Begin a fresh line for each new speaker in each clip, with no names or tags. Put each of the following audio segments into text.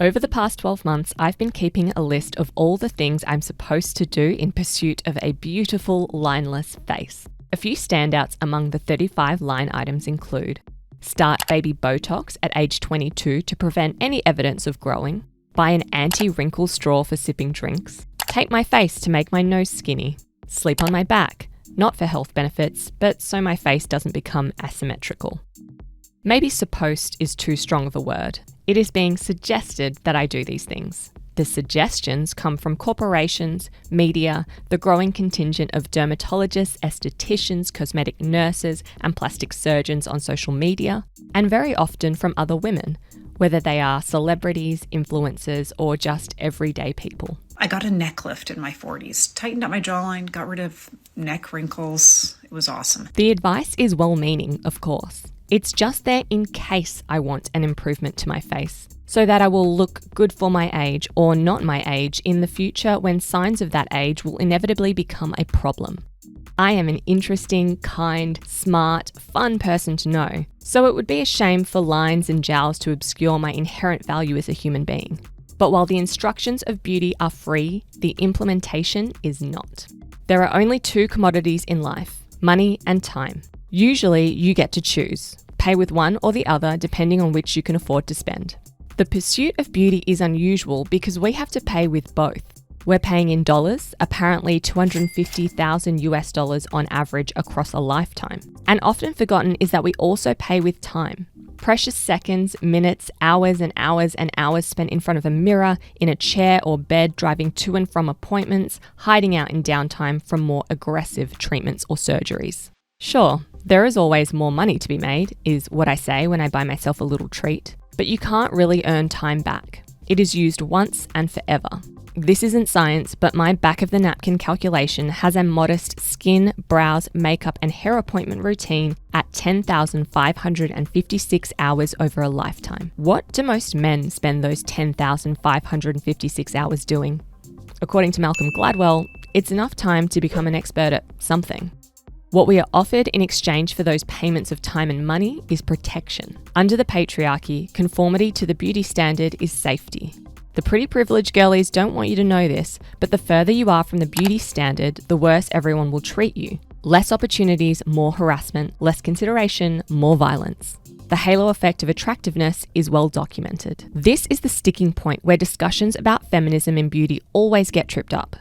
Over the past 12 months, I've been keeping a list of all the things I'm supposed to do in pursuit of a beautiful, lineless face. A few standouts among the 35 line items include: start baby Botox at age 22 to prevent any evidence of growing, buy an anti-wrinkle straw for sipping drinks, tape my face to make my nose skinny, sleep on my back, not for health benefits, but so my face doesn't become asymmetrical. Maybe supposed is too strong of a word. It is being suggested that I do these things. The suggestions come from corporations, media, the growing contingent of dermatologists, estheticians, cosmetic nurses, and plastic surgeons on social media, and very often from other women, whether they are celebrities, influencers, or just everyday people.
I got a neck lift in my 40s, tightened up my jawline, got rid of neck wrinkles. It was awesome.
The advice is well-meaning, of course. It's just there in case I want an improvement to my face, so that I will look good for my age or not my age in the future when signs of that age will inevitably become a problem. I am an interesting, kind, smart, fun person to know, so it would be a shame for lines and jowls to obscure my inherent value as a human being. But while the instructions of beauty are free, the implementation is not. There are only two commodities in life: money and time. Usually, you get to choose. Pay with one or the other depending on which you can afford to spend. The pursuit of beauty is unusual because we have to pay with both. We're paying in dollars, apparently $250,000 on average across a lifetime. And often forgotten is that we also pay with time. Precious seconds, minutes, hours and hours and hours spent in front of a mirror, in a chair or bed, driving to and from appointments, hiding out in downtime from more aggressive treatments or surgeries. Sure, there is always more money to be made, is what I say when I buy myself a little treat. But you can't really earn time back. It is used once and forever. This isn't science, but my back of the napkin calculation has a modest skin, brows, makeup, and hair appointment routine at 10,556 hours over a lifetime. What do most men spend those 10,556 hours doing? According to Malcolm Gladwell, it's enough time to become an expert at something. What we are offered in exchange for those payments of time and money is protection. Under the patriarchy, conformity to the beauty standard is safety. The pretty privileged girlies don't want you to know this, but the further you are from the beauty standard, the worse everyone will treat you. Less opportunities, more harassment, less consideration, more violence. The halo effect of attractiveness is well documented. This is the sticking point where discussions about feminism and beauty always get tripped up.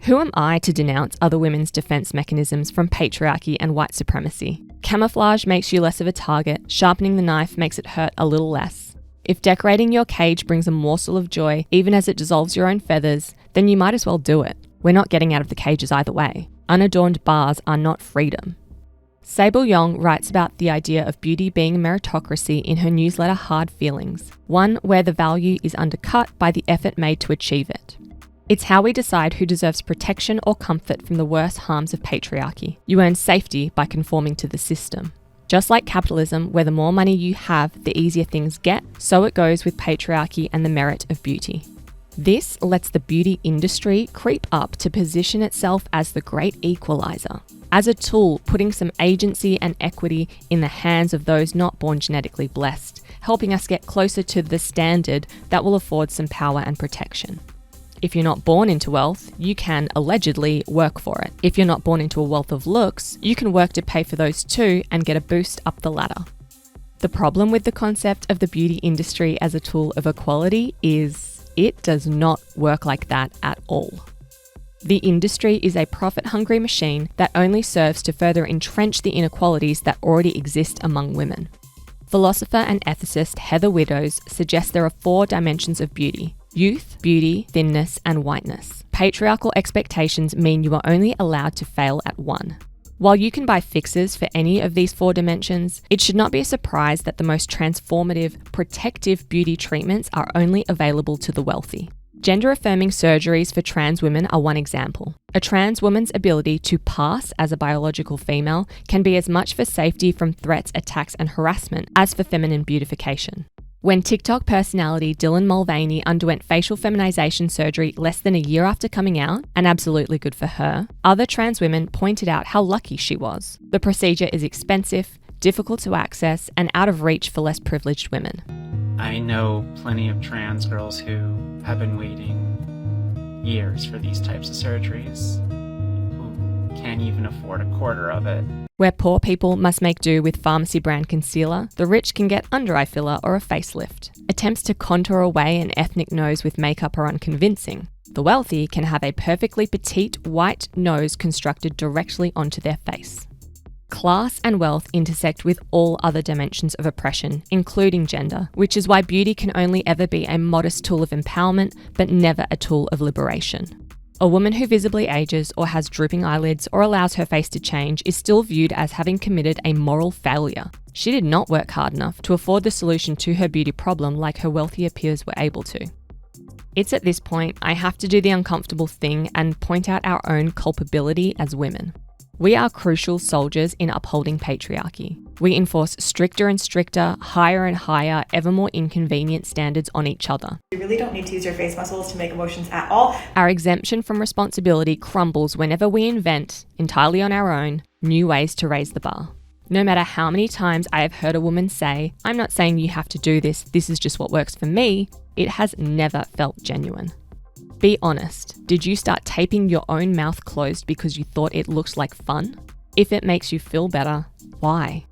Who am I to denounce other women's defense mechanisms from patriarchy and white supremacy? Camouflage makes you less of a target, sharpening the knife makes it hurt a little less. If decorating your cage brings a morsel of joy, even as it dissolves your own feathers, then you might as well do it. We're not getting out of the cages either way. Unadorned bars are not freedom. Sable Yong writes about the idea of beauty being a meritocracy in her newsletter Hard Feelings, one where the value is undercut by the effort made to achieve it. It's how we decide who deserves protection or comfort from the worst harms of patriarchy. You earn safety by conforming to the system. Just like capitalism, where the more money you have, the easier things get, so it goes with patriarchy and the merit of beauty. This lets the beauty industry creep up to position itself as the great equalizer, as a tool putting some agency and equity in the hands of those not born genetically blessed, helping us get closer to the standard that will afford some power and protection. If you're not born into wealth, you can allegedly work for it. If you're not born into a wealth of looks, you can work to pay for those too and get a boost up the ladder. The problem with the concept of the beauty industry as a tool of equality is it does not work like that at all. The industry is a profit-hungry machine that only serves to further entrench the inequalities that already exist among women. Philosopher and ethicist Heather Widdows suggests there are 4 dimensions of beauty: youth, beauty, thinness, and whiteness. Patriarchal expectations mean you are only allowed to fail at one. While you can buy fixes for any of these 4 dimensions, it should not be a surprise that the most transformative, protective beauty treatments are only available to the wealthy. Gender-affirming surgeries for trans women are one example. A trans woman's ability to pass as a biological female can be as much for safety from threats, attacks, and harassment as for feminine beautification. When TikTok personality Dylan Mulvaney underwent facial feminization surgery less than a year after coming out, and absolutely good for her, other trans women pointed out how lucky she was. The procedure is expensive, difficult to access, and out of reach for less privileged women.
I know plenty of trans girls who have been waiting years for these types of surgeries, who can't even afford a quarter of it.
Where poor people must make do with pharmacy brand concealer, the rich can get under eye filler or a facelift. Attempts to contour away an ethnic nose with makeup are unconvincing. The wealthy can have a perfectly petite white nose constructed directly onto their face. Class and wealth intersect with all other dimensions of oppression, including gender, which is why beauty can only ever be a modest tool of empowerment, but never a tool of liberation. A woman who visibly ages or has drooping eyelids or allows her face to change is still viewed as having committed a moral failure. She did not work hard enough to afford the solution to her beauty problem like her wealthier peers were able to. It's at this point I have to do the uncomfortable thing and point out our own culpability as women. We are crucial soldiers in upholding patriarchy. We enforce stricter and stricter, higher and higher, ever more inconvenient standards on each other.
You really don't need to use your face muscles to make emotions at all.
Our exemption from responsibility crumbles whenever we invent, entirely on our own, new ways to raise the bar. No matter how many times I have heard a woman say, "I'm not saying you have to do this, this is just what works for me," it has never felt genuine. Be honest, did you start taping your own mouth closed because you thought it looked like fun? If it makes you feel better, why?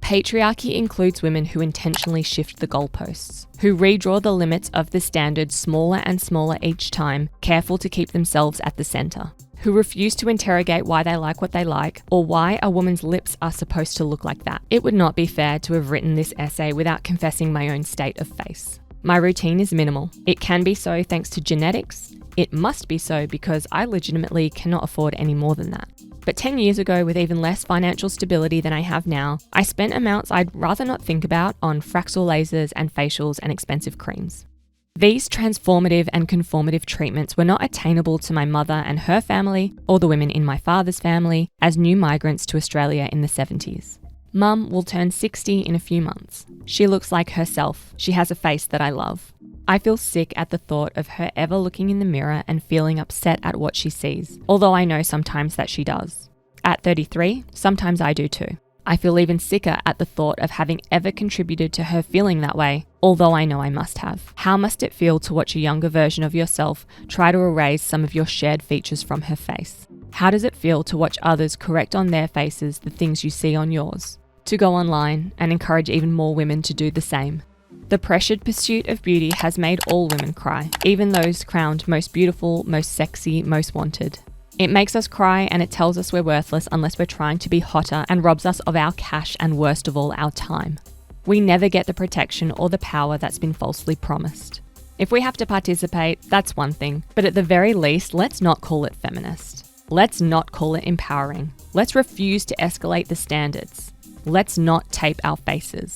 Patriarchy includes women who intentionally shift the goalposts, who redraw the limits of the standard smaller and smaller each time, careful to keep themselves at the centre, who refuse to interrogate why they like what they like or why a woman's lips are supposed to look like that. It would not be fair to have written this essay without confessing my own state of face. My routine is minimal. It can be so thanks to genetics. It must be so because I legitimately cannot afford any more than that. But 10 years ago, with even less financial stability than I have now, I spent amounts I'd rather not think about on Fraxel lasers and facials and expensive creams. These transformative and conformative treatments were not attainable to my mother and her family, or the women in my father's family, as new migrants to Australia in the 70s. Mum will turn 60 in a few months. She looks like herself. She has a face that I love. I feel sick at the thought of her ever looking in the mirror and feeling upset at what she sees, although I know sometimes that she does. At 33, sometimes I do too. I feel even sicker at the thought of having ever contributed to her feeling that way, although I know I must have. How must it feel to watch a younger version of yourself try to erase some of your shared features from her face? How does it feel to watch others correct on their faces the things you see on yours? To go online and encourage even more women to do the same. The pressured pursuit of beauty has made all women cry, even those crowned most beautiful, most sexy, most wanted. It makes us cry and it tells us we're worthless unless we're trying to be hotter and robs us of our cash and worst of all, our time. We never get the protection or the power that's been falsely promised. If we have to participate, that's one thing, but at the very least, let's not call it feminist. Let's not call it empowering. Let's refuse to escalate the standards. Let's not tape our faces.